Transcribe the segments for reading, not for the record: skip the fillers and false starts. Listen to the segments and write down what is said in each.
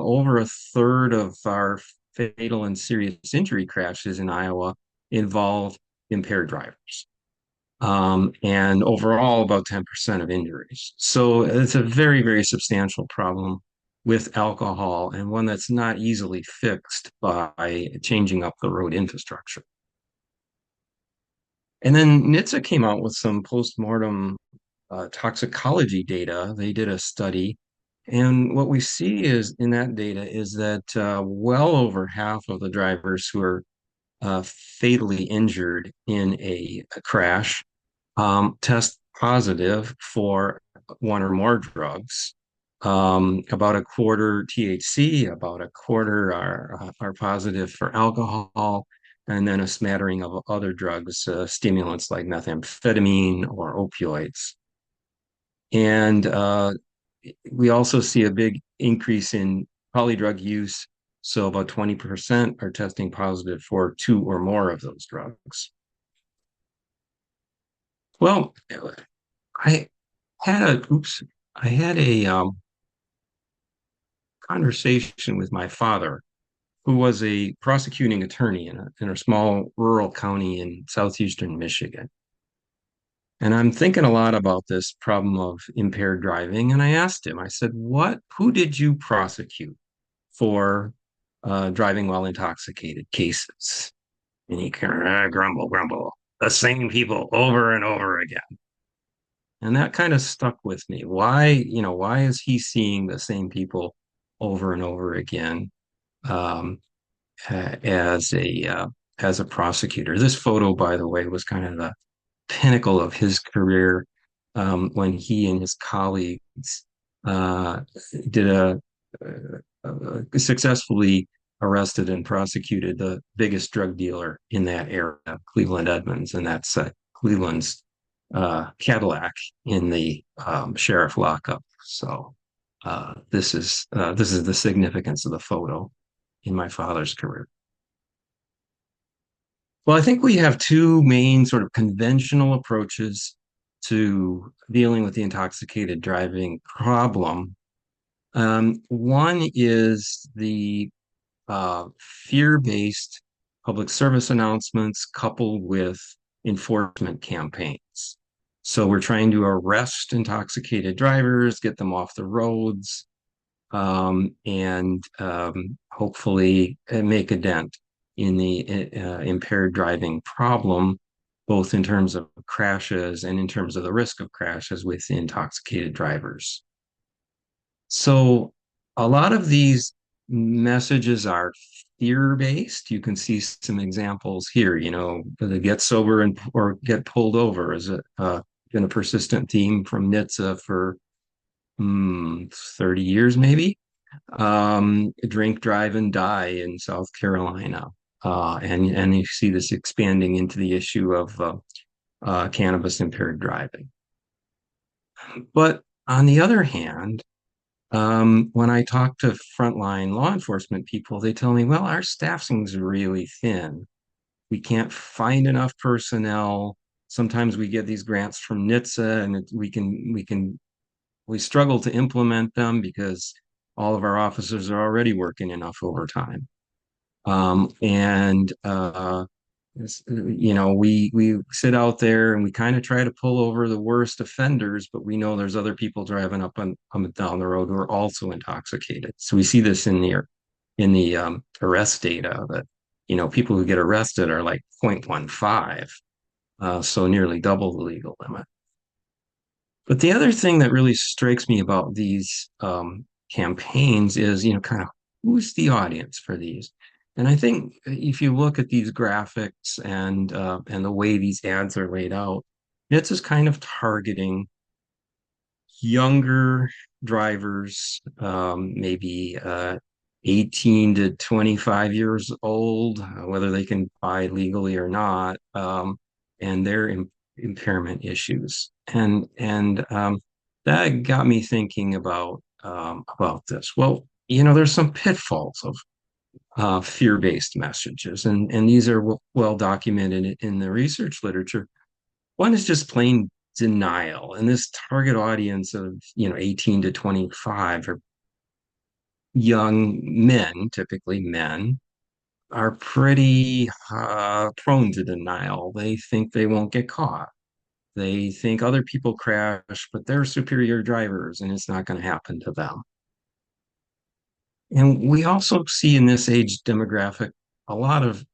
over a third of our fatal and serious injury crashes in Iowa involve impaired drivers. And overall, about 10% of injuries. So it's a very, very substantial problem with alcohol, and one that's not easily fixed by changing up the road infrastructure. And then NHTSA came out with some postmortem toxicology data. They did a study, and what we see is in that data is that well over half of the drivers who are fatally injured in a crash test positive for one or more drugs. About a quarter THC, about a quarter are positive for alcohol, and then a smattering of other drugs, stimulants like methamphetamine or opioids. And we also see a big increase in polydrug use. So about 20% are testing positive for two or more of those drugs. Well, I I had a conversation with my father, who was a prosecuting attorney in a small rural county in southeastern Michigan. And I'm thinking a lot about this problem of impaired driving. And I asked him, I said, who did you prosecute for driving while intoxicated cases? And he kind of grumble, the same people over and over again. And that kind of stuck with me. Why is he seeing the same people over and over again um, as a prosecutor? This photo, by the way, was kind of the pinnacle of his career when he and his colleagues uh, did successfully arrested and prosecuted the biggest drug dealer in that era, Cleveland Edmonds, and that's Cleveland's Cadillac in the sheriff lockup. So this is the significance of the photo in my father's career. Well, I think we have two main sort of conventional approaches to dealing with the intoxicated driving problem. One is the fear-based public service announcements coupled with enforcement campaigns. So we're trying to arrest intoxicated drivers, get them off the roads, and hopefully make a dent in the impaired driving problem, both in terms of crashes and in terms of the risk of crashes with intoxicated drivers. So a lot of these messages are fear-based. You can see some examples here, the get sober and or get pulled over is been a persistent theme from NHTSA for 30 years, maybe. Drink, drive, and die in South Carolina. And you see this expanding into the issue of cannabis impaired driving. But on the other hand, when I talk to frontline law enforcement people, they tell me, well, our staffing's really thin. We can't find enough personnel. Sometimes we get these grants from NHTSA and we struggle to implement them because all of our officers are already working enough overtime. And we sit out there and we kind of try to pull over the worst offenders, but we know there's other people driving up and down the road who are also intoxicated. So we see this in the arrest data that people who get arrested are like 0.15, so nearly double the legal limit. But the other thing that really strikes me about these campaigns is, kind of who's the audience for these? And I think if you look at these graphics and the way these ads are laid out, it's just kind of targeting younger drivers, maybe 18 to 25 years old, whether they can buy legally or not, and their impairment issues. And that got me thinking about this. Well, there's some pitfalls of fear-based messages, and these are well documented in the research literature. One is just plain denial, and this target audience of 18 to 25 are young men, typically men, are pretty prone to denial. They think they won't get caught. They think other people crash, but they're superior drivers and it's not going to happen to them. And we also see in this age demographic a lot of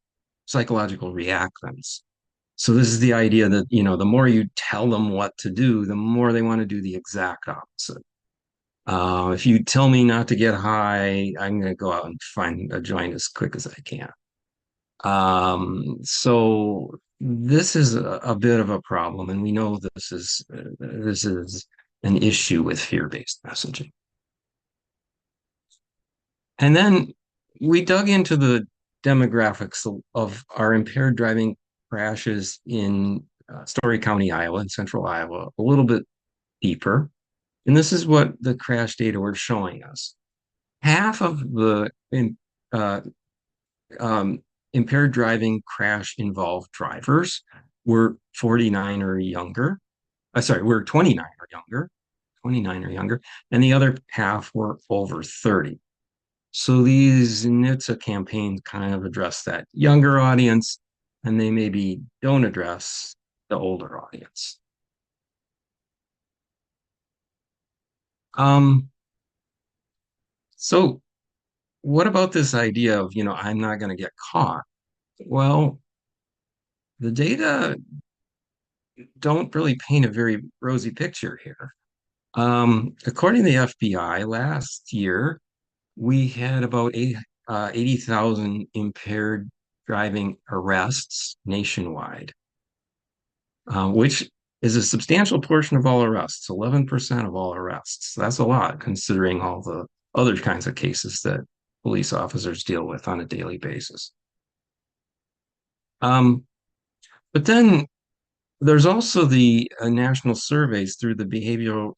psychological reactance. So this is the idea that, the more you tell them what to do, the more they want to do the exact opposite. If you tell me not to get high, I'm going to go out and find a joint as quick as I can. So this is a bit of a problem, and we know this is an issue with fear-based messaging. And then we dug into the demographics of our impaired driving crashes in Story County, Iowa, and central Iowa a little bit deeper. And this is what the crash data were showing us. Half of the uh, um, impaired driving crash involved drivers were 49 or younger. Sorry, were 29 or younger, 29 or younger, and the other half were over 30. So these NHTSA campaigns kind of address that younger audience, and they maybe don't address the older audience. Um, so what about this idea of, I'm not going to get caught? Well, the data don't really paint a very rosy picture here. According to the FBI, last year we had about 80,000 impaired driving arrests nationwide, which is a substantial portion of all arrests, 11% of all arrests. That's a lot considering all the other kinds of cases that police officers deal with on a daily basis. Um, but then there's also the national surveys through the behavioral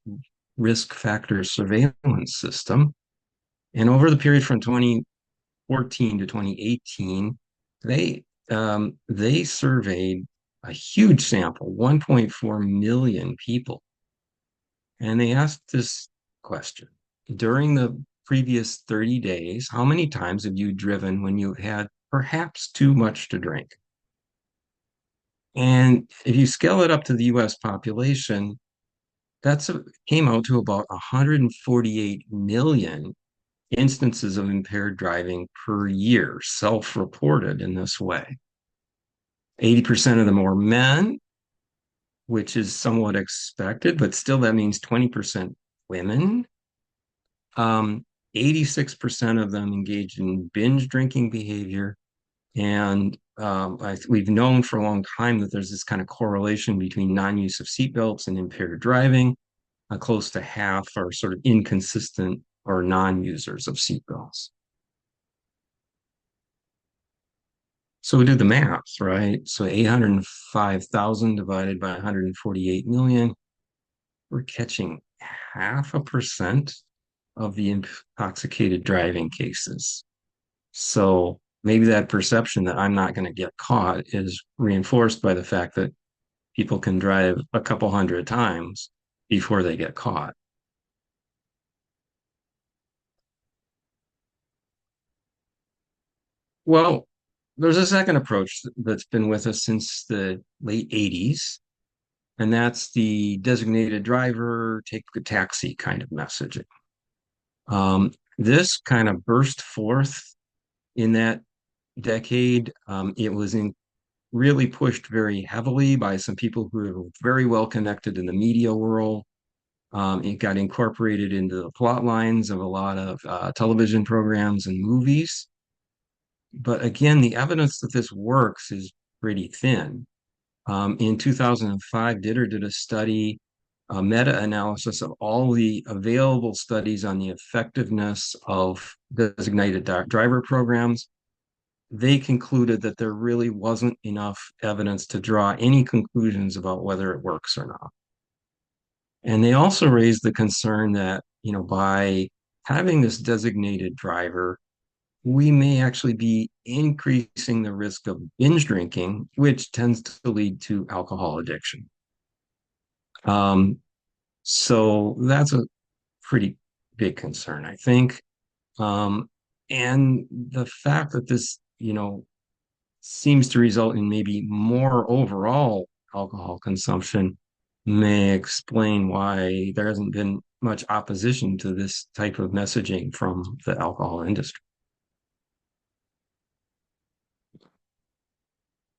risk factor surveillance system. And over the period from 2014 to 2018, they surveyed a huge sample, 1.4 million people. And they asked this question: during the previous 30 days, how many times have you driven when you had perhaps too much to drink? And if you scale it up to the US population, came out to about 148 million instances of impaired driving per year, self-reported in this way. 80% of them were men, which is somewhat expected, but still that means 20% women. 86% of them engaged in binge drinking behavior. And we've known for a long time that there's this kind of correlation between non-use of seatbelts and impaired driving. Close to half are sort of inconsistent or non-users of seatbelts. So we did the math, right? So 805,000 divided by 148 million, we're catching 0.5% of the intoxicated driving cases. So maybe that perception that I'm not going to get caught is reinforced by the fact that people can drive a couple hundred times before they get caught. Well, there's a second approach that's been with us since the late 80s, and that's the designated driver, take a taxi kind of messaging. This kind of burst forth in that decade. It was really pushed very heavily by some people who are very well connected in the media world. It got incorporated into the plot lines of a lot of television programs and movies. But again, the evidence that this works is pretty thin. In 2005, DITRE did a study, a meta-analysis of all the available studies on the effectiveness of designated driver programs. They concluded that there really wasn't enough evidence to draw any conclusions about whether it works or not. And they also raised the concern that, by having this designated driver, we may actually be increasing the risk of binge drinking, which tends to lead to alcohol addiction. So that's a pretty big concern, I think. Um, and the fact that this, seems to result in maybe more overall alcohol consumption may explain why there hasn't been much opposition to this type of messaging from the alcohol industry.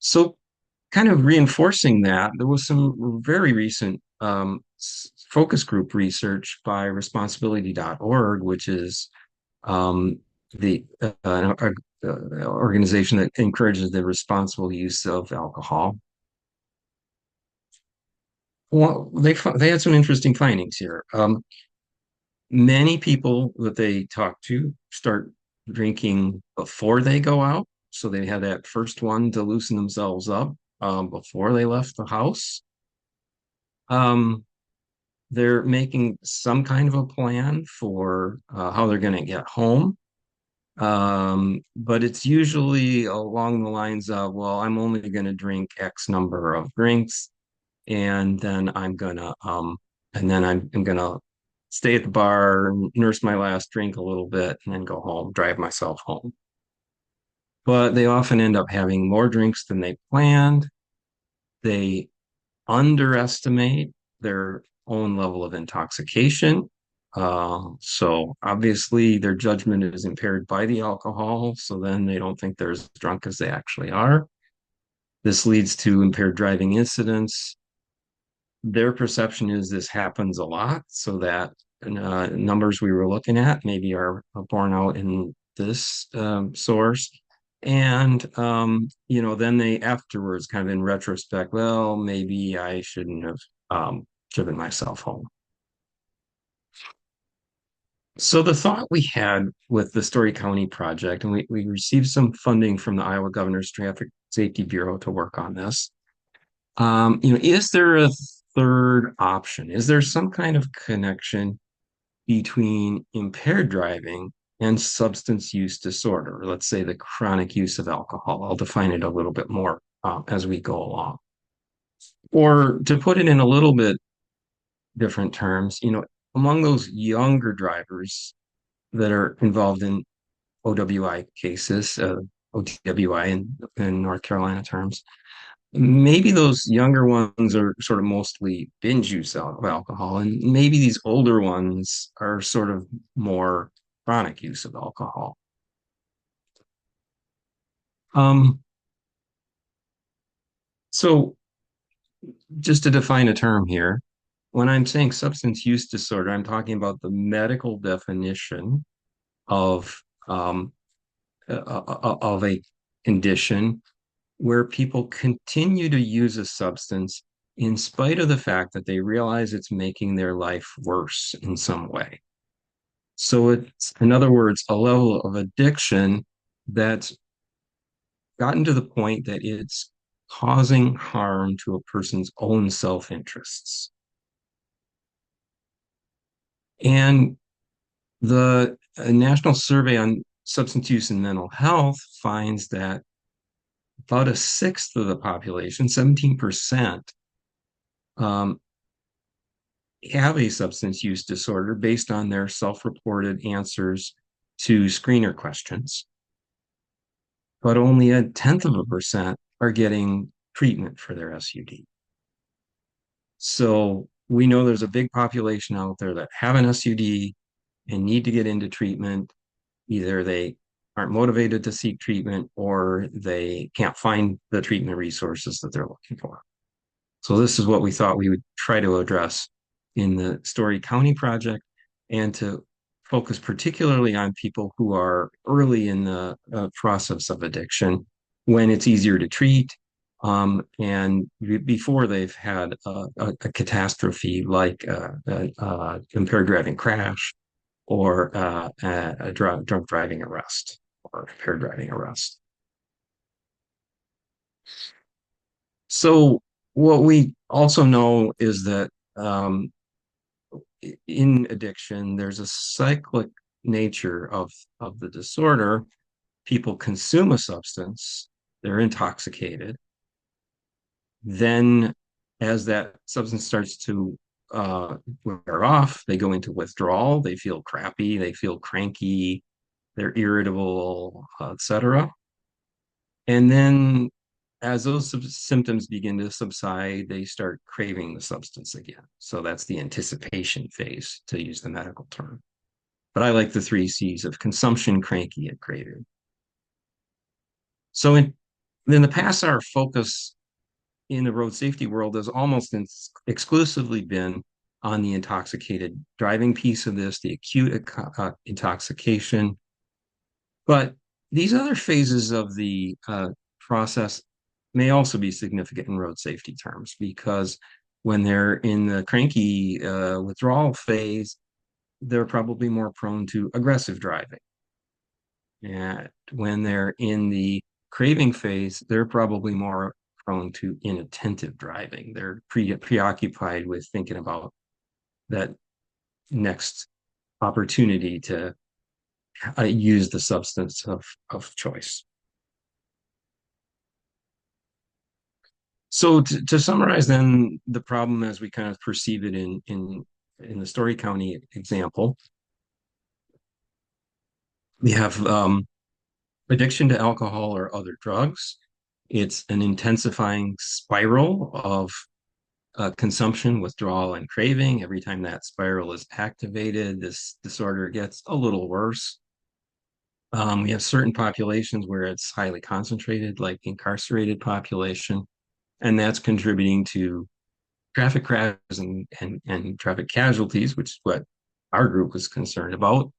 So, kind of reinforcing that, there was some very recent focus group research by responsibility.org, which is the organization that encourages the responsible use of alcohol. Well, they had some interesting findings here. Many people that they talk to start drinking before they go out, so they had that first one to loosen themselves up before they left the house. Um, they're making some kind of a plan for how they're going to get home. But it's usually along the lines of, well, I'm only going to drink X number of drinks, and then I'm gonna stay at the bar and nurse my last drink a little bit and then go home, drive myself home. But they often end up having more drinks than they planned. They underestimate their own level of intoxication. So obviously their judgment is impaired by the alcohol, so then they don't think they're as drunk as they actually are. This leads to impaired driving incidents. Their perception is this happens a lot, so that numbers we were looking at maybe are borne out in this source. And then they afterwards, kind of in retrospect, well, maybe I shouldn't have driven myself home. So the thought we had with the Story County project, and we received some funding from the Iowa Governor's Traffic Safety Bureau to work on this. Is there a third option? Is there some kind of connection between impaired driving and substance use disorder? Let's say the chronic use of alcohol. I'll define it a little bit more as we go along. Or to put it in a little bit different terms, among those younger drivers that are involved in OWI cases, OTWI in North Carolina terms, maybe those younger ones are sort of mostly binge use of alcohol, and maybe these older ones are sort of more chronic use of alcohol. Um, so just to define a term here, when I'm saying substance use disorder, I'm talking about the medical definition of of a condition where people continue to use a substance in spite of the fact that they realize it's making their life worse in some way. So it's, in other words, a level of addiction that's gotten to the point that it's causing harm to a person's own self-interests. And the National Survey on Substance Use and Mental Health finds that about a sixth of the population, 17%, um, have a substance use disorder based on their self-reported answers to screener questions, but only a tenth of a percent are getting treatment for their SUD. So we know there's a big population out there that have an SUD and need to get into treatment. Either they aren't motivated to seek treatment or they can't find the treatment resources that they're looking for. So this is what we thought we would try to address in the Story County project, and to focus particularly on people who are early in the process of addiction when it's easier to treat, and before they've had a catastrophe like impaired driving crash or a drunk driving arrest or impaired driving arrest. So what we also know is that in addiction, there's a cyclic nature of the disorder. People consume a substance, they're intoxicated. Then, as that substance starts to wear off, they go into withdrawal. They feel crappy, they feel cranky, they're irritable, etc. And then as those symptoms begin to subside, they start craving the substance again. So that's the anticipation phase, to use the medical term. But I like the three C's of consumption, cranky, and craving. So in the past, our focus in the road safety world has almost exclusively been on the intoxicated driving piece of this, the acute intoxication. But these other phases of the process may also be significant in road safety terms, because when they're in the cranky withdrawal phase, they're probably more prone to aggressive driving. And when they're in the craving phase, they're probably more prone to inattentive driving. They're preoccupied with thinking about that next opportunity to use the substance of choice. So to summarize then the problem as we kind of perceive it in the Story County example, we have addiction to alcohol or other drugs. It's an intensifying spiral of consumption, withdrawal, and craving. Every time that spiral is activated, this disorder gets a little worse. We have certain populations where it's highly concentrated, like incarcerated population, and that's contributing to traffic crashes and traffic casualties, which is what our group was concerned about,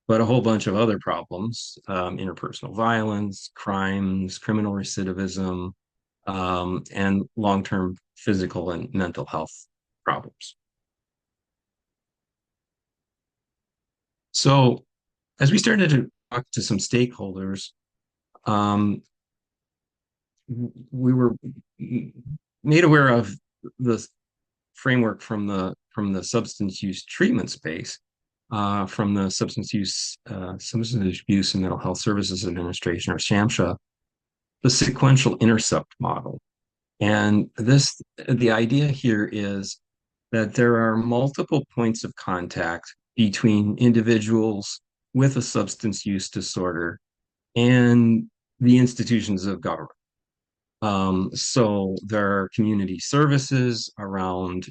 but a whole bunch of other problems, interpersonal violence, crimes, criminal recidivism, and long-term physical and mental health problems. So as we started to talk to some stakeholders, um, we were made aware of the framework from the substance use treatment space, from the Substance Abuse and Mental Health Services Administration, or SAMHSA, the sequential intercept model. And the idea here is that there are multiple points of contact between individuals with a substance use disorder and the institutions of government. So there are community services around,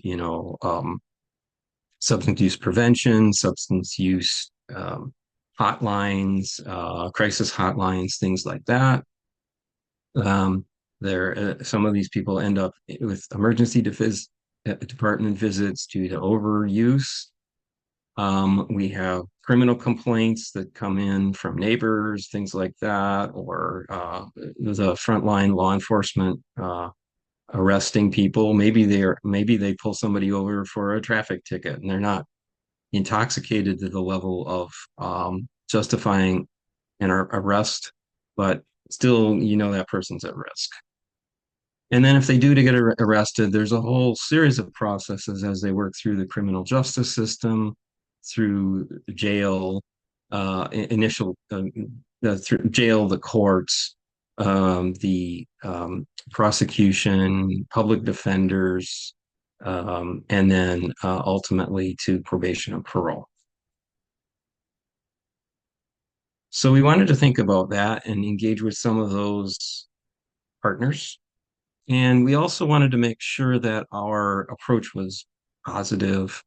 substance use prevention, substance use hotlines, crisis hotlines, things like that. Um, some of these people end up with emergency department visits due to overuse. We have criminal complaints that come in from neighbors, things like that, or the frontline law enforcement arresting people. Maybe they pull somebody over for a traffic ticket and they're not intoxicated to the level of justifying an arrest, but still, that person's at risk. And then if they do to get arrested, there's a whole series of processes as they work through the criminal justice system, through jail, initial through jail, the courts, the prosecution, public defenders, and then ultimately to probation and parole. So we wanted to think about that and engage with some of those partners. And we also wanted to make sure that our approach was positive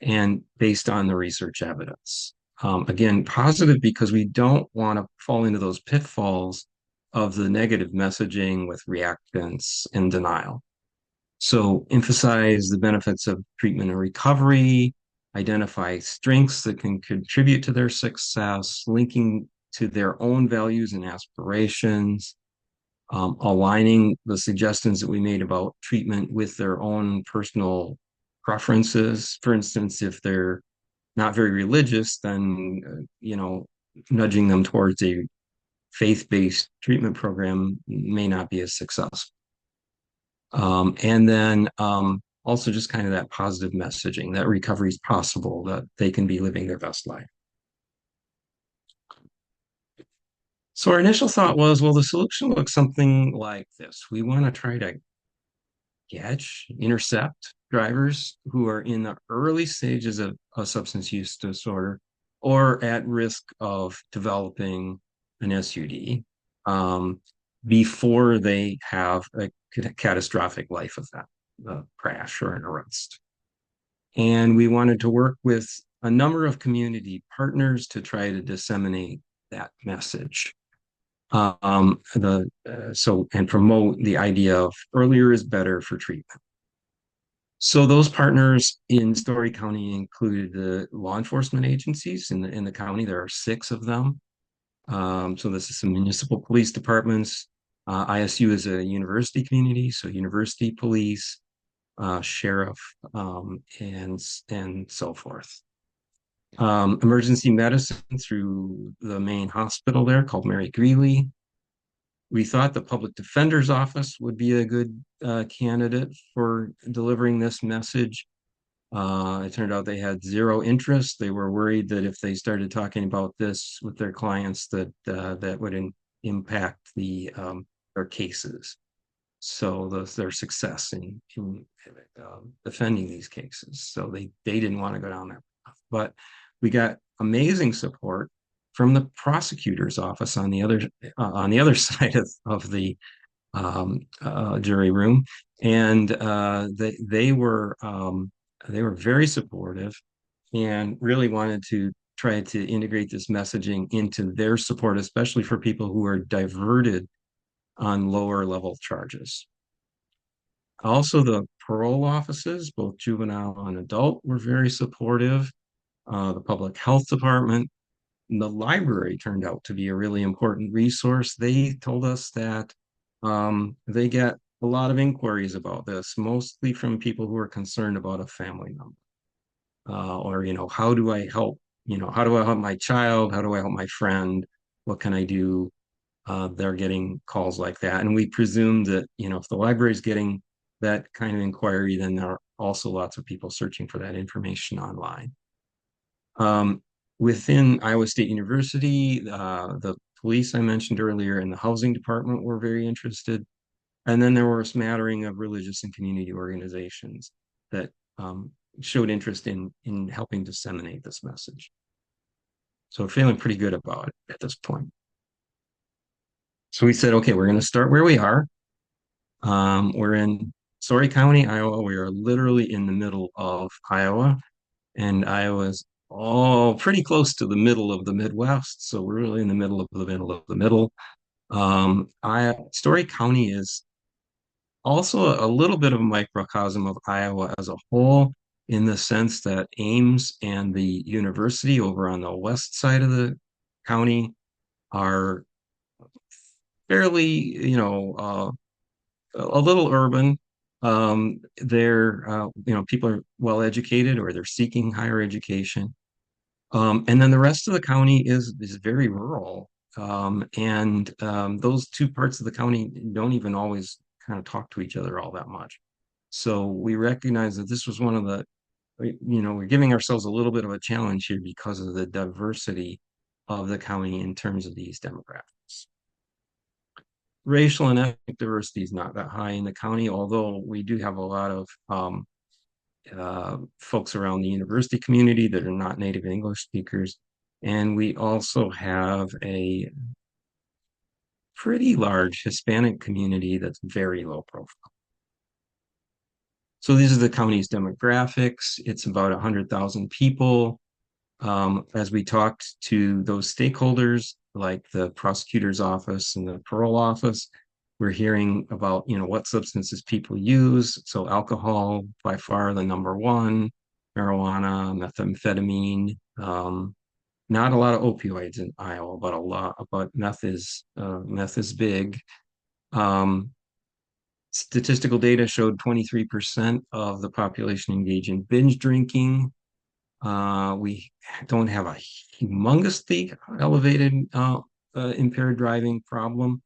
and based on the research evidence. Again, positive because we don't want to fall into those pitfalls of the negative messaging with reactance and denial. So emphasize the benefits of treatment and recovery, identify strengths that can contribute to their success, linking to their own values and aspirations, aligning the suggestions that we made about treatment with their own personal preferences. For instance, if they're not very religious, then, nudging them towards a faith-based treatment program may not be as successful. And then also just kind of that positive messaging that recovery is possible, that they can be living their best life. So our initial thought was, well, the solution looks something like this. We want to try to catch, intercept drivers who are in the early stages of a substance use disorder or at risk of developing an SUD um, before they have a catastrophic life event, a crash or an arrest. And we wanted to work with a number of community partners to try to disseminate that message. And promote the idea of earlier is better for treatment. So those partners in Story County included the law enforcement agencies in the county. There are 6 of them. So this is some municipal police departments. ISU is a university community, so university police, sheriff, and so forth. Emergency medicine through the main hospital there called Mary Greeley. We thought the public defender's office would be a good candidate for delivering this message. It turned out they had 0 interest. They were worried that if they started talking about this with their clients, that would impact their cases. So their success in defending these cases. So they didn't want to go down that path. But we got amazing support from the prosecutor's office on the other side of the jury room, and they were very supportive and really wanted to try to integrate this messaging into their support, especially for people who are diverted on lower level charges. Also, the parole offices, both juvenile and adult, were very supportive. The public health department, the library turned out to be a really important resource. They told us that they get a lot of inquiries about this, mostly from people who are concerned about a family member. Or, how do I help? How do I help my child? How do I help my friend? What can I do? They're getting calls like that. And we presume that, if the library is getting that kind of inquiry, then there are also lots of people searching for that information online. Within Iowa State University, the police I mentioned earlier and the housing department were very interested. And then there were a smattering of religious and community organizations that showed interest in helping disseminate this message. So we're feeling pretty good about it at this point. So we said, okay, we're going to start where we are. We're in Story County, Iowa. We are literally in the middle of Iowa, and Iowa's all pretty close to the middle of the Midwest. So we're really in the middle of the middle of the middle. Story County is also a little bit of a microcosm of Iowa as a whole, in the sense that Ames and the university over on the west side of the county are fairly, a little urban. People are well educated or they're seeking higher education. And then the rest of the county is very rural. Those 2 parts of the county don't even always kind of talk to each other all that much. So we recognize that this was one of the, we're giving ourselves a little bit of a challenge here because of the diversity of the county in terms of these demographics. Racial and ethnic diversity is not that high in the county, although we do have a lot of folks around the university community that are not native English speakers. And we also have a pretty large Hispanic community that's very low profile. So these are the county's demographics. It's about 100,000 people. As we talked to those stakeholders, like the prosecutor's office and the parole office, we're hearing about, what substances people use. So alcohol, by far the number one, marijuana, methamphetamine, not a lot of opioids in Iowa, but meth is big. Statistical data showed 23% of the population engage in binge drinking. We don't have a humongously elevated impaired driving problem,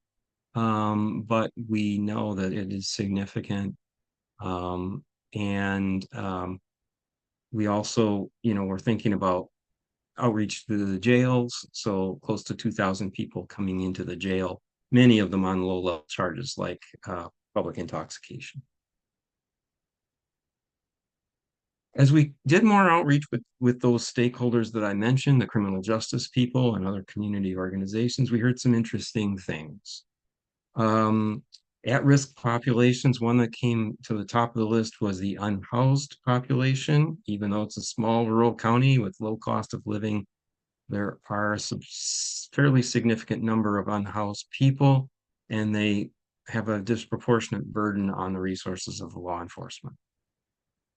but we know that it is significant. We also, we're thinking about outreach to the jails. So close to 2,000 people coming into the jail, many of them on low-level charges like public intoxication. As we did more outreach with those stakeholders that I mentioned, the criminal justice people and other community organizations, we heard some interesting things. Um, At-risk populations, one that came to the top of the list was the unhoused population. Even though it's a small rural county with low cost of living, there are a fairly significant number of unhoused people, and they have a disproportionate burden on the resources of law enforcement.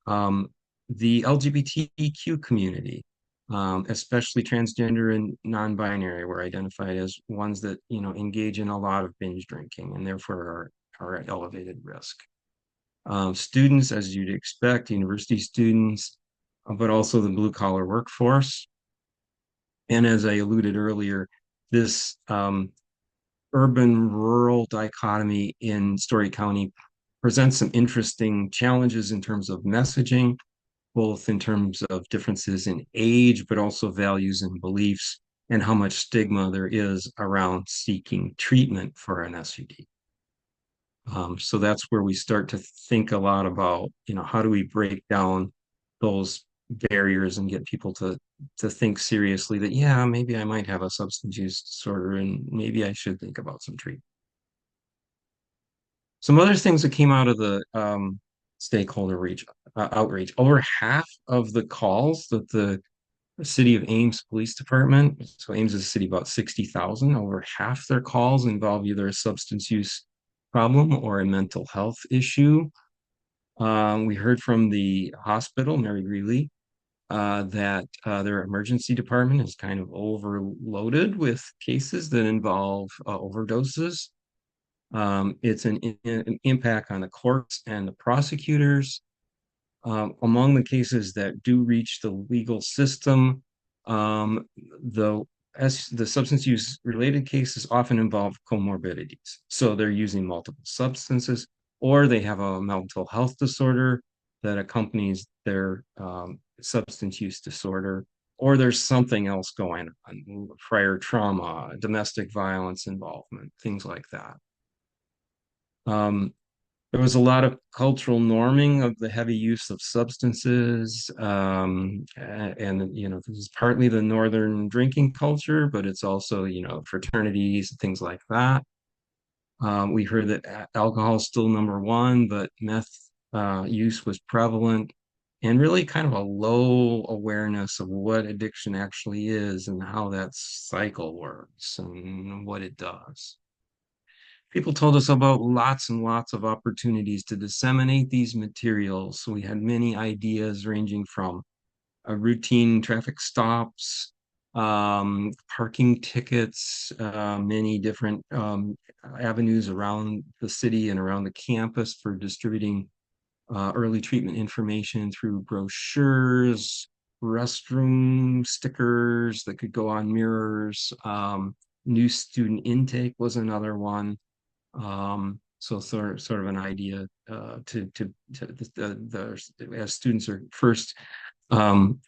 Um, the LGBTQ community, especially transgender and non-binary, were identified as ones that engage in a lot of binge drinking and therefore are at elevated risk. Students, as you'd expect, university students, but also the blue collar workforce. And as I alluded earlier, this urban rural dichotomy in Story County presents some interesting challenges in terms of messaging, both in terms of differences in age, but also values and beliefs, and how much stigma there is around seeking treatment for an SUD. So that's where we start to think a lot about, how do we break down those barriers and get people to think seriously that, yeah, maybe I might have a substance use disorder and maybe I should think about some treatment. Some other things that came out of the stakeholder outreach. Over half of the calls that the city of Ames Police Department, so Ames is a city about 60,000, over half their calls involve either a substance use problem or a mental health issue. We heard from the hospital, Mary Greeley, that their emergency department is kind of overloaded with cases that involve overdoses. It's an impact on the courts and the prosecutors. Among the cases that do reach the legal system, um, the the substance use related cases often involve comorbidities. So they're using multiple substances, or they have a mental health disorder that accompanies their substance use disorder, or there's something else going on, prior trauma, domestic violence involvement, things like that. Um, there was a lot of cultural norming of the heavy use of substances. This is partly the Northern drinking culture, but it's also, fraternities and things like that. We heard that alcohol is still number one, but meth use was prevalent and really kind of a low awareness of what addiction actually is and how that cycle works and what it does. People told us about lots and lots of opportunities to disseminate these materials. So we had many ideas ranging from routine traffic stops, parking tickets, many different avenues around the city and around the campus for distributing early treatment information through brochures, restroom stickers that could go on mirrors. New student intake was another one. So sort of an idea to as students are first um,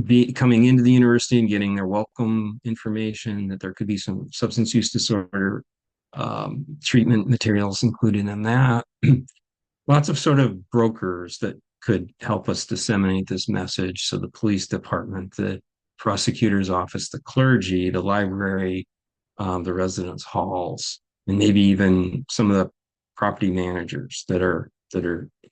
be coming into the university and getting their welcome information that there could be some substance use disorder treatment materials included in that. Lots of sort of brokers that could help us disseminate this message. So the police department, the prosecutor's office, the clergy, the library, the residence halls, and maybe even some of the property managers that are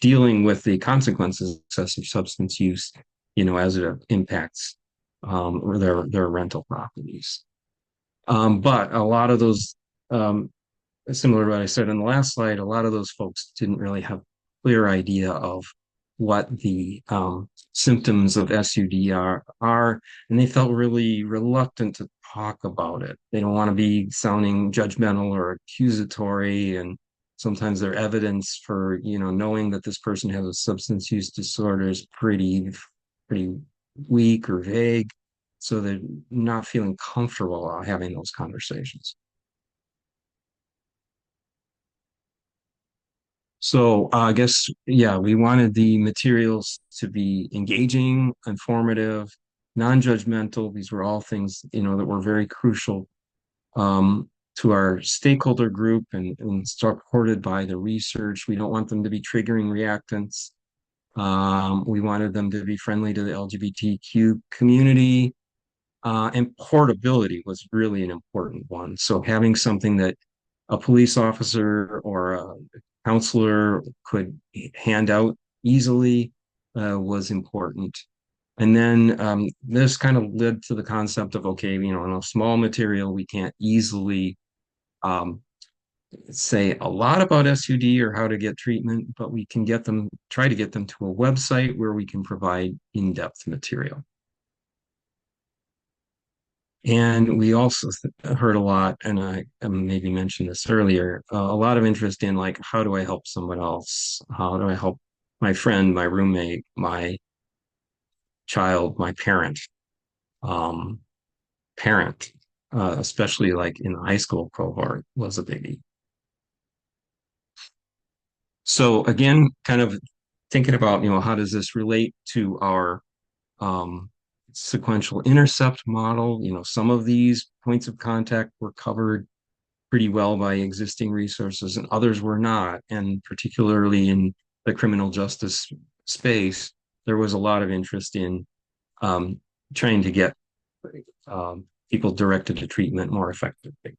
dealing with the consequences of excessive substance use, as it impacts or their rental properties. But a lot of those, similar to what I said in the last slide, a lot of those folks didn't really have a clear idea of what the symptoms of SUD are, and they felt really reluctant to talk about it. They don't want to be sounding judgmental or accusatory, and sometimes their evidence for, knowing that this person has a substance use disorder is pretty weak or vague. So they're not feeling comfortable having those conversations. So I guess, yeah, we wanted the materials to be engaging, informative, non-judgmental. These were all things, that were very crucial to our stakeholder group and supported by the research. We don't want them to be triggering reactants. We wanted them to be friendly to the LGBTQ community. And portability was really an important one. So having something that a police officer or a counselor could hand out easily was important. And then this kind of led to the concept of, okay, in a small material, we can't easily um, say a lot about SUD or how to get treatment, but we can try to get them to a website where we can provide in-depth material. And we also heard a lot, and I maybe mentioned this earlier, a lot of interest in like, how do I help someone else? How do I help my friend, my roommate, my child, my um, parent, especially like in the high school cohort was a biggie. So again, kind of thinking about, how does this relate to our um, sequential intercept model? Some of these points of contact were covered pretty well by existing resources and others were not. And particularly in the criminal justice space, there was a lot of interest in um, trying to get people directed to treatment more effectively.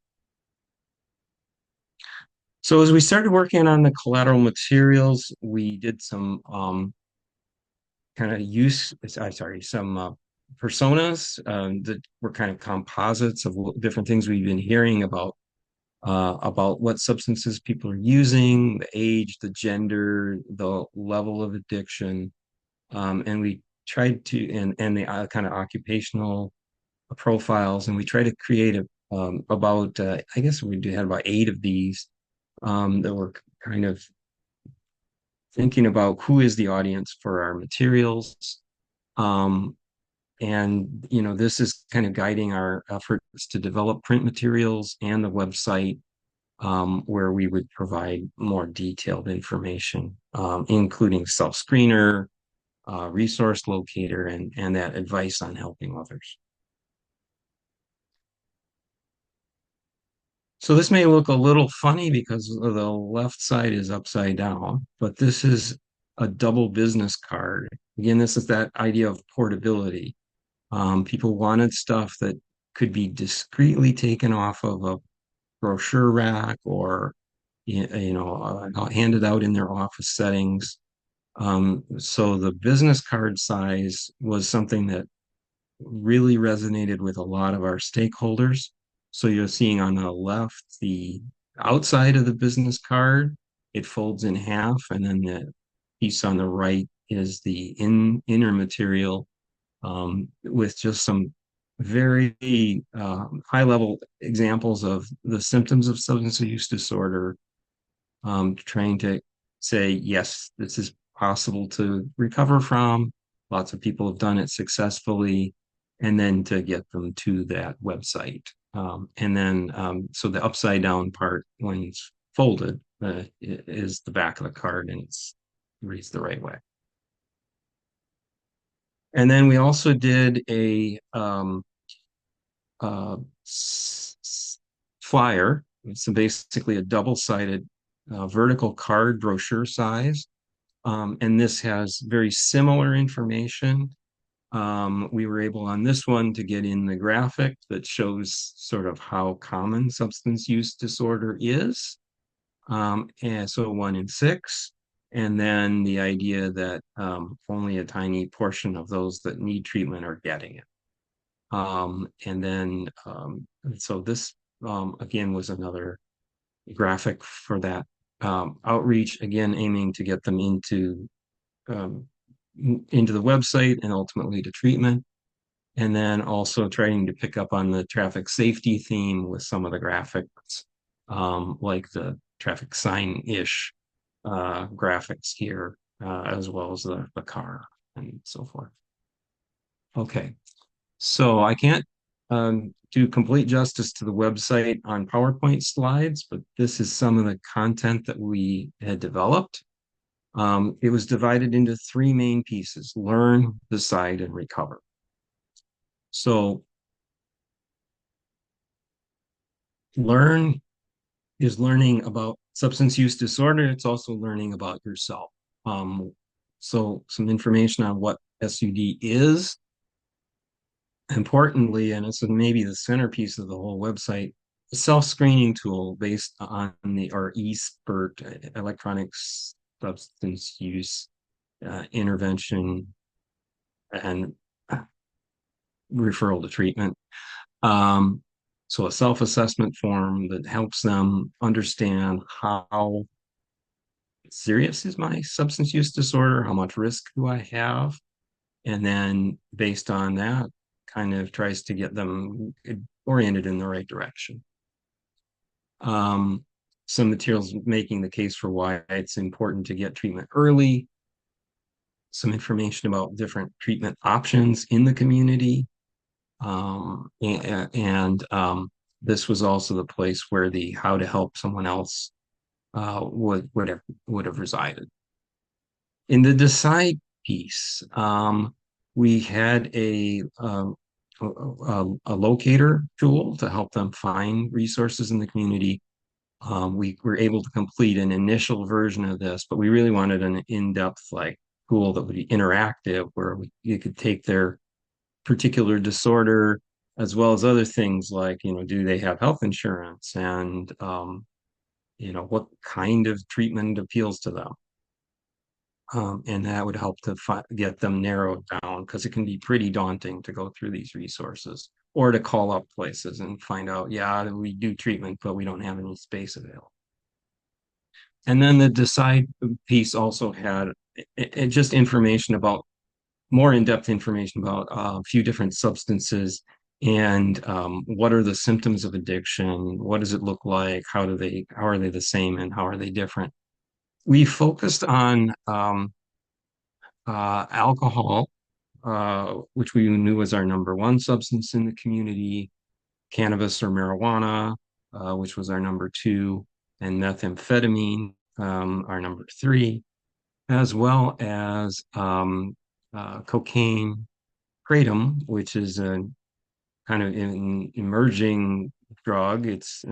So as we started working on the collateral materials, we did some kind of some personas that were kind of composites of different things we've been hearing about what substances people are using, the age, the gender, the level of addiction, and we tried to and the kind of occupational profiles, and we tried to create about I guess had about 8 of these that were kind of thinking about who is the audience for our materials. Um, and this is kind of guiding our efforts to develop print materials and the website where we would provide more detailed information, including self-screener, resource locator, and that advice on helping others. So this may look a little funny because the left side is upside down, but this is a double business card. Again, this is that idea of portability. People wanted stuff that could be discreetly taken off of a brochure rack or handed out in their office settings. So the business card size was something that really resonated with a lot of our stakeholders. So you're seeing on the left, the outside of the business card, it folds in half, and then the piece on the right is the inner material with just some very high level examples of the symptoms of substance use disorder, trying to say, yes, this is possible to recover from. Lots of people have done it successfully, and then to get them to that website. And then, so the upside down part, when it's folded, is the back of the card and it reads the right way. And then we also did a uh, flyer. It's basically a double-sided vertical card brochure size. And this has very similar information. We were able on this one to get in the graphic that shows sort of how common substance use disorder is. And so 1 in 6. And then the idea that only a tiny portion of those that need treatment are getting it. And then, so this again was another graphic for that outreach, again aiming to get them um, into the website and ultimately to treatment. And then also trying to pick up on the traffic safety theme with some of the graphics, like the traffic sign-ish graphics here, as well as the car and so forth. Okay. So I can't do complete justice to the website on PowerPoint slides, but this is some of the content that we had developed. It was divided into 3 main pieces: learn, decide, and recover. So learn is learning about substance use disorder. It's also learning about yourself. So some information on what SUD is, importantly, and it's maybe the centerpiece of the whole website, a self-screening tool based on the or eSPIRT, electronic substance use intervention and referral to treatment. Um, so a self-assessment form that helps them understand how serious is my substance use disorder, how much risk do I have, and then based on that, kind of tries to get them oriented in the right direction. Um, some materials making the case for why it's important to get treatment early, some information about different treatment options in the community. And this was also the place where the how to help someone else would have resided. In the decide piece, we had a locator tool to help them find resources in the community. We were able to complete an initial version of this, but we really wanted an in-depth like tool that would be interactive, where you could take their particular disorder as well as other things like, do they have health insurance, and what kind of treatment appeals to them. And that would help to get them narrowed down, because it can be pretty daunting to go through these resources or to call up places and find out, yeah, we do treatment, but we don't have any space available. And then the decide piece also had just information about more in-depth information about a few different substances and what are the symptoms of addiction, what does it look like, how are they the same, and how are they different. We focused on alcohol, which we knew was our number one substance in the community, cannabis or marijuana, which was our number two, and methamphetamine, our number three, as well as cocaine, kratom, which is a kind of an emerging drug. It's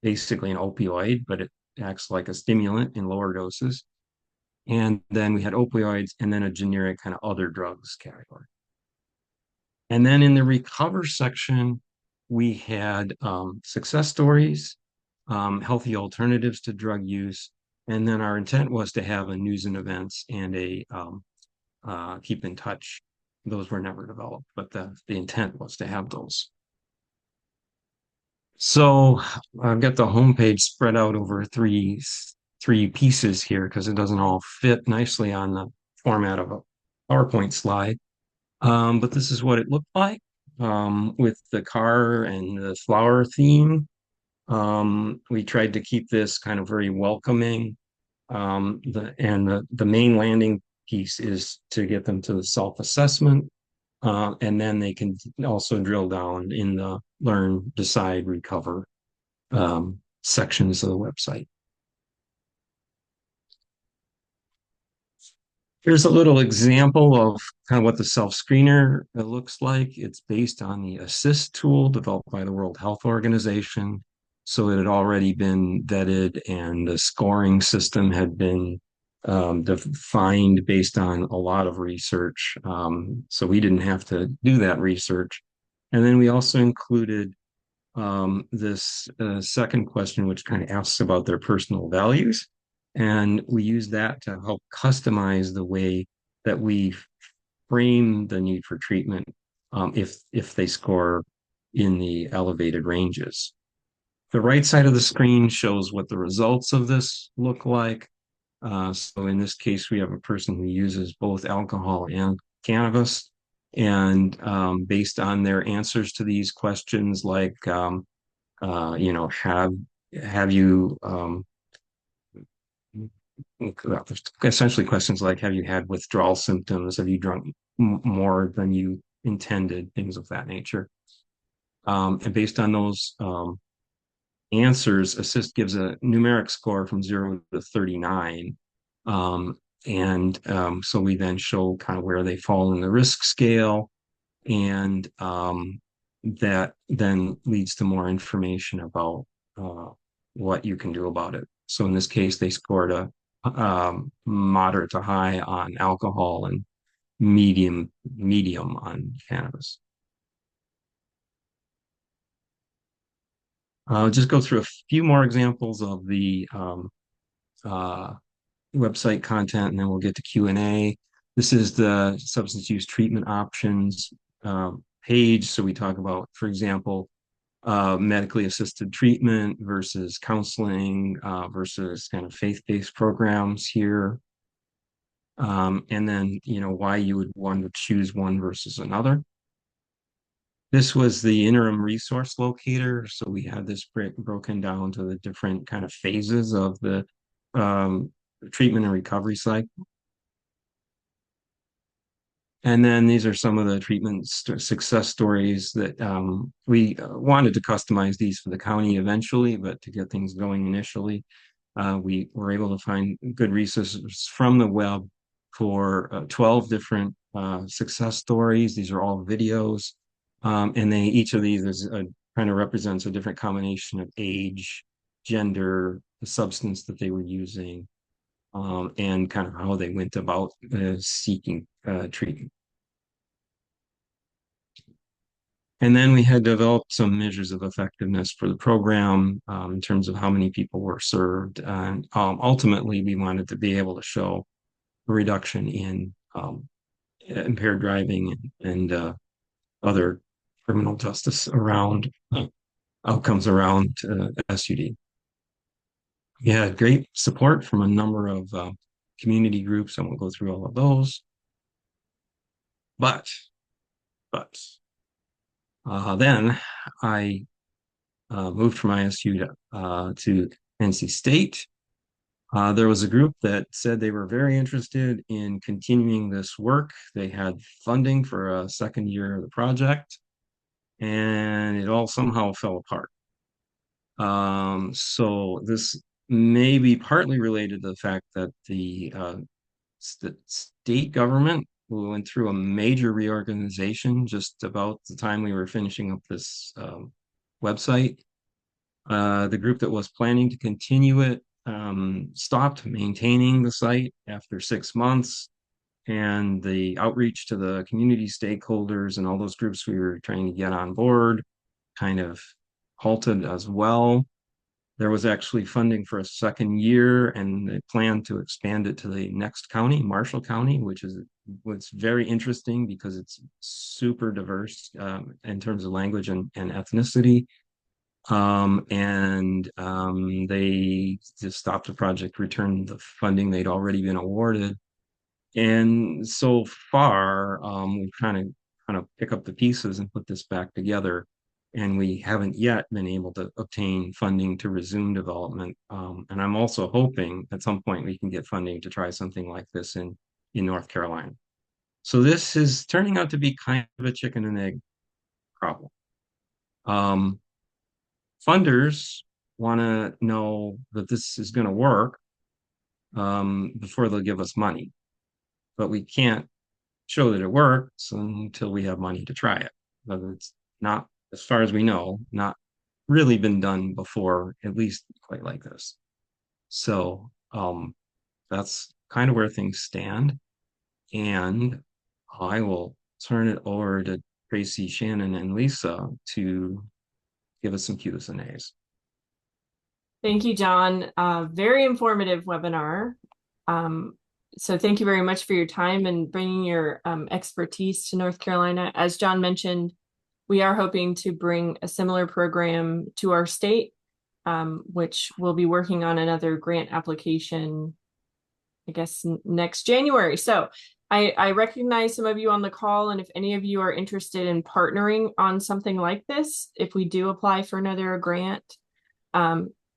basically an opioid, but it acts like a stimulant in lower doses. And then we had opioids, and then a generic kind of other drugs category. And then in the recover section, we had success stories, healthy alternatives to drug use. And then our intent was to have a news and events and a keep in touch. Those were never developed, but the intent was to have those. So I've got the homepage spread out over three pieces here because it doesn't all fit nicely on the format of a PowerPoint slide. But this is what it looked like with the car and the flower theme. We tried to keep this kind of very welcoming. The main landing piece is to get them to the self-assessment. And then they can also drill down in the learn, decide, recover sections of the website. Here's a little example of kind of what the self-screener looks like. It's based on the ASSIST tool developed by the World Health Organization. So it had already been vetted, and the scoring system had been defined based on a lot of research. So we didn't have to do that research. And then we also included this second question, which kind of asks about their personal values. And we use that to help customize the way that we frame the need for treatment if they score in the elevated ranges. The right side of the screen shows what the results of this look like. So in this case, we have a person who uses both alcohol and cannabis. And based on their answers to these questions, like, have you, essentially questions like, have you had withdrawal symptoms? Have you drunk more than you intended? Things of that nature. And based on those answers, ASSIST gives a numeric score from 0 to 39. So we then show kind of where they fall in the risk scale, and that then leads to more information about what you can do about it. So in this case, they scored a moderate to high on alcohol and medium on cannabis. I'll just go through a few more examples of the uh, website content, and then we'll get to Q&A. This is the substance use treatment options page. So we talk about, for example, medically assisted treatment versus counseling versus kind of faith-based programs here. And then, why you would want to choose one versus another. This was the interim resource locator. So we had this broken down to the different kind of phases of the treatment and recovery cycle. And then these are some of the treatment success stories that we wanted to customize these for the county eventually, but to get things going initially, we were able to find good resources from the web for 12 different success stories. These are all videos, and each of these is kind of represents a different combination of age, gender, the substance that they were using, and kind of how they went about seeking treatment. And then we had developed some measures of effectiveness for the program in terms of how many people were served. And ultimately, we wanted to be able to show a reduction in impaired driving and other criminal justice around outcomes around SUD. We had great support from a number of community groups. I won't go through all of those. But then I moved from ISU to NC State. There was a group that said they were very interested in continuing this work. They had funding for a second year of the project, and it all somehow fell apart. So this may be partly related to the fact that the state government went through a major reorganization just about the time we were finishing up this website. The group that was planning to continue it stopped maintaining the site after 6 months, and the outreach to the community stakeholders and all those groups we were trying to get on board kind of halted as well. There was actually funding for a second year, and they planned to expand it to the next county, Marshall County, which is what's very interesting because it's super diverse in terms of language and ethnicity. They just stopped the project, returned the funding they'd already been awarded. And so far, we've kind of pick up the pieces and put this back together. And we haven't yet been able to obtain funding to resume development. And I'm also hoping at some point we can get funding to try something like this in North Carolina. So this is turning out to be kind of a chicken and egg problem. Funders want to know that this is going to work before they'll give us money. But we can't show that it works until we have money to try it. But it's not, as far as we know, not really been done before, at least quite like this. So that's kind of where things stand. And I will turn it over to Tracy, Shannon, and Lisa to give us some Q's and A's. Thank you, John. Very informative webinar. So thank you very much for your time and bringing your expertise to North Carolina. As John mentioned, we are hoping to bring a similar program to our state, which we'll be working on another grant application, I guess, next January. So I recognize some of you on the call, and if any of you are interested in partnering on something like this, if we do apply for another grant,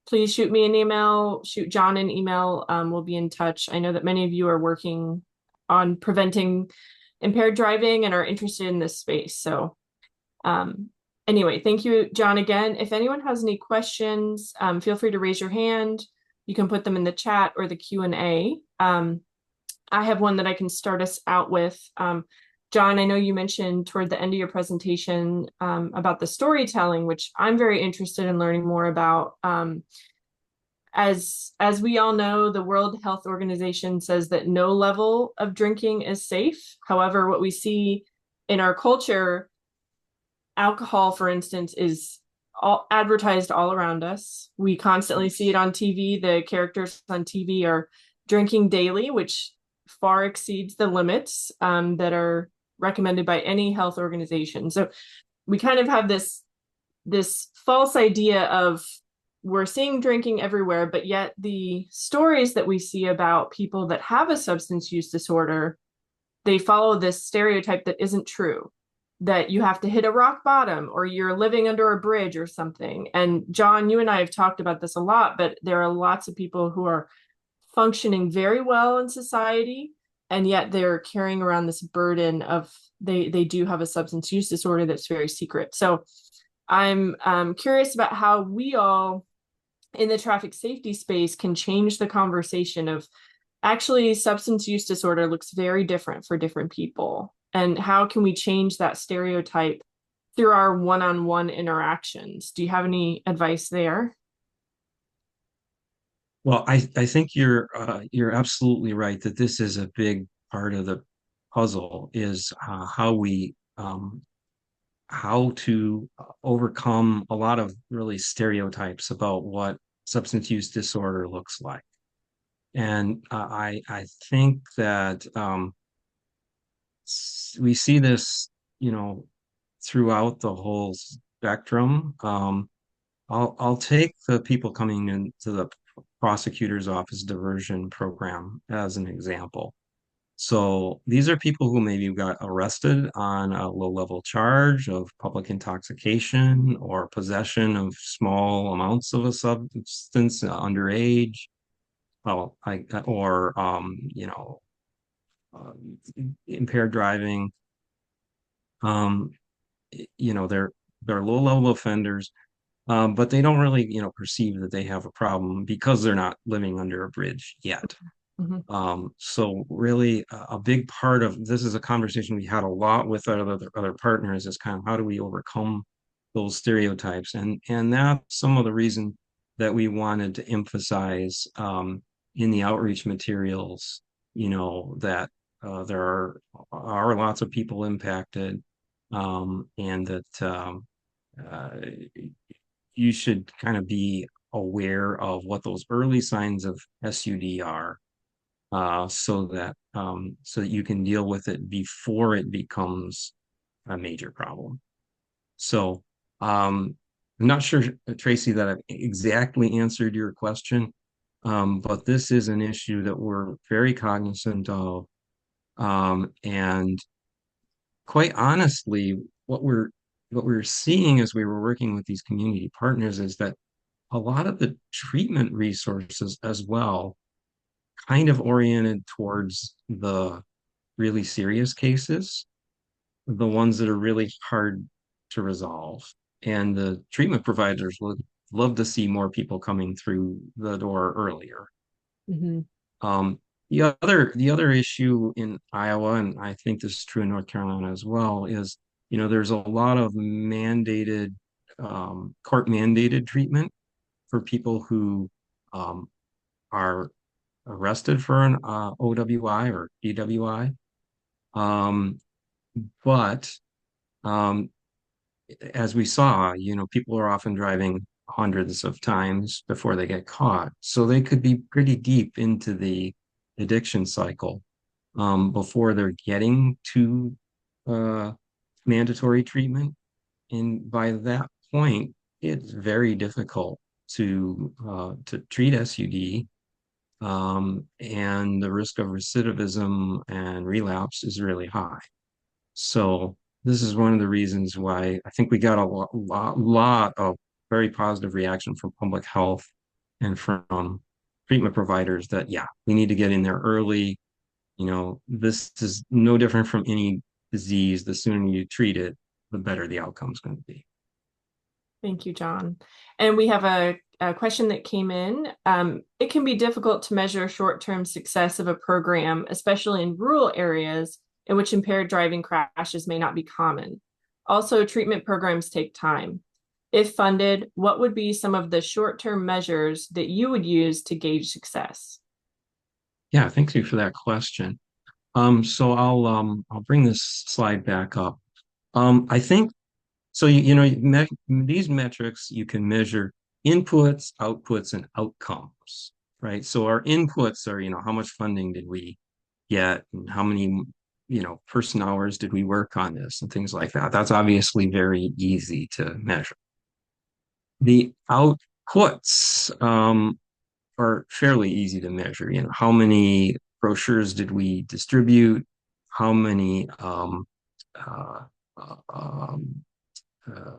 please shoot me an email, shoot John an email. We'll be in touch. I know that many of you are working on preventing impaired driving and are interested in this space. So anyway, thank you, John, again. If anyone has any questions, feel free to raise your hand. You can put them in the chat or the Q&A. I have one that I can start us out with. John, I know you mentioned toward the end of your presentation about the storytelling, which I'm very interested in learning more about. As we all know, the World Health Organization says that no level of drinking is safe. However, what we see in our culture, alcohol, for instance, is advertised all around us. We constantly see it on TV. The characters on TV are drinking daily, which far exceeds the limits that are recommended by any health organization. So we kind of have this false idea of we're seeing drinking everywhere, but yet the stories that we see about people that have a substance use disorder, they follow this stereotype that isn't true, that you have to hit a rock bottom or you're living under a bridge or something. And John, you and I have talked about this a lot, but there are lots of people who are functioning very well in society, and yet they're carrying around this burden of they do have a substance use disorder that's very secret. So I'm curious about how we all in the traffic safety space can change the conversation of actually substance use disorder looks very different for different people. And how can we change that stereotype through our one-on-one interactions? Do you have any advice there? Well, I think you're absolutely right that this is a big part of the puzzle is how to overcome a lot of really stereotypes about what substance use disorder looks like. And I think that we see this, you know, throughout the whole spectrum. I'll take the people coming into the prosecutor's office diversion program as an example. So these are people who maybe got arrested on a low-level charge of public intoxication or possession of small amounts of a substance underage. Well, or uh, impaired driving. Um, they're low-level offenders, but they don't really, perceive that they have a problem because they're not living under a bridge yet. Mhm. So really a big part of this is a conversation we had a lot with our other partners is kind of how do we overcome those stereotypes? And that's some of the reason that we wanted to emphasize in the outreach materials, that there are lots of people impacted, and that uh, you should kind of be aware of what those early signs of SUD are, so that you can deal with it before it becomes a major problem. So I'm not sure, Tracy, that I've exactly answered your question, but this is an issue that we're very cognizant of. And quite honestly, what we're seeing as we were working with these community partners is that a lot of the treatment resources as well kind of oriented towards the really serious cases, the ones that are really hard to resolve. And the treatment providers would love to see more people coming through the door earlier. Mhm. Um, the other issue in Iowa, and I think this is true in North Carolina as well, is there's a lot of court mandated treatment for people who um, are arrested for an OWI or DWI. Um, but um, as we saw, people are often driving hundreds of times before they get caught. So they could be pretty deep into the addiction cycle before they're getting to uh, mandatory treatment. And by that point, it's very difficult to treat SUD, and the risk of recidivism and relapse is really high. So this is one of the reasons why I think we got a lot of very positive reaction from public health and from treatment providers that, yeah, we need to get in there early. This is no different from any disease. The sooner you treat it, the better the outcome is going to be. Thank you, John. And we have a question that came in. It can be difficult to measure short-term success of a program, especially in rural areas in which impaired driving crashes may not be common. Also, treatment programs take time. If funded, what would be some of the short-term measures that you would use to gauge success? Yeah, thank you for that question. So I'll bring this slide back up. I think so. These metrics you can measure inputs, outputs, and outcomes, right? So our inputs are, how much funding did we get, and how many, person hours did we work on this, and things like that. That's obviously very easy to measure. The outputs, are fairly easy to measure. How many brochures did we distribute? How many uh, uh, um, uh,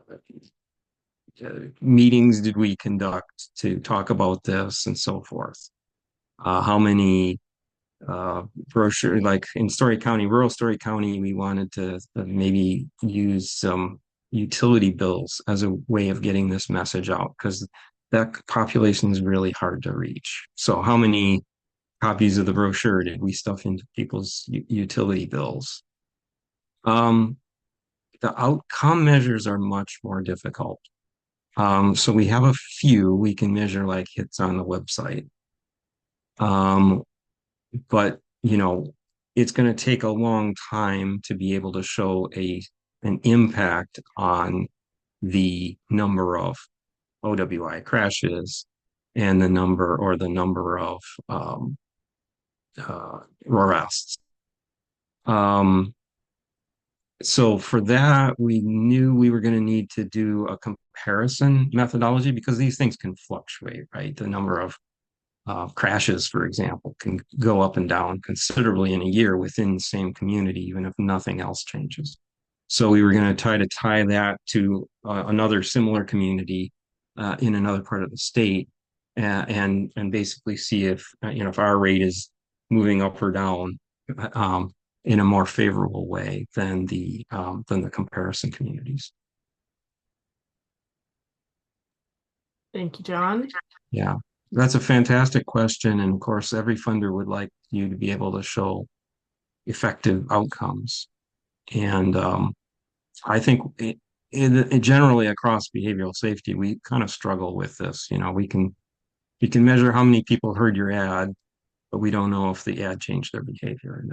meetings did we conduct to talk about this and so forth? How many brochure, like in Story County, rural Story County, we wanted to maybe use some utility bills as a way of getting this message out because that population is really hard to reach. So how many copies of the brochure did we stuff into people's utility bills? Um, the outcome measures are much more difficult. So we have a few we can measure, like hits on the website. Um, but it's going to take a long time to be able to show an impact on the number of OWI crashes and the number of arrests. Um, so for that, we knew we were going to need to do a comparison methodology because these things can fluctuate, right? The number of crashes, for example, can go up and down considerably in a year within the same community, even if nothing else changes. So we were going to try to tie that to another similar community in another part of the state, and basically see if our rate is moving up or down um, in a more favorable way than the comparison communities. Thank you, John. Yeah, that's a fantastic question, and of course, every funder would like you to be able to show effective outcomes. And I think generally across behavioral safety, we kind of struggle with this. We can measure how many people heard your ad, but we don't know if the ad changed their behavior, and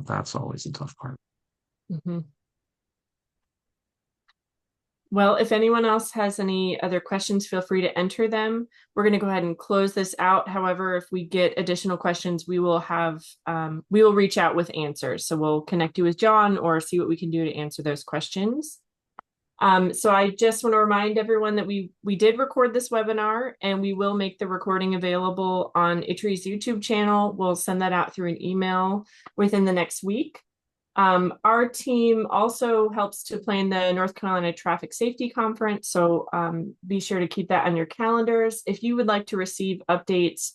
that's always a tough part. Mhm. Well, if anyone else has any other questions, feel free to enter them. We're going to go ahead and close this out. However, if we get additional questions, we will reach out with answers. So we'll connect you with John or see what we can do to answer those questions. So I just want to remind everyone that we did record this webinar, and we will make the recording available on ITRE's YouTube channel. We'll send that out through an email within the next week. Our team also helps to plan the North Carolina Traffic Safety Conference, so be sure to keep that on your calendars. If you would like to receive updates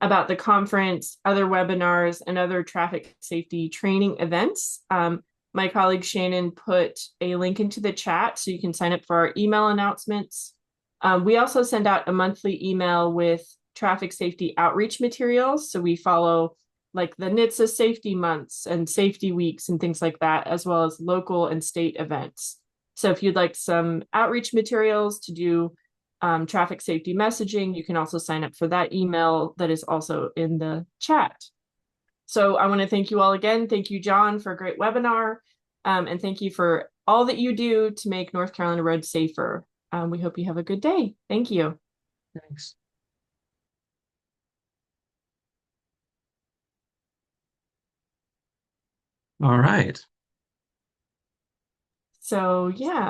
about the conference, other webinars, and other traffic safety training events, my colleague Shannon put a link into the chat so you can sign up for our email announcements. We also send out a monthly email with traffic safety outreach materials. So we follow like the NHTSA safety months and safety weeks and things like that, as well as local and state events. So if you'd like some outreach materials to do traffic safety messaging, you can also sign up for that email that is also in the chat. So I want to thank you all again. Thank you, John, for a great webinar. And thank you for all that you do to make North Carolina roads safer. We hope you have a good day. Thank you. Thanks. All right. So, yeah.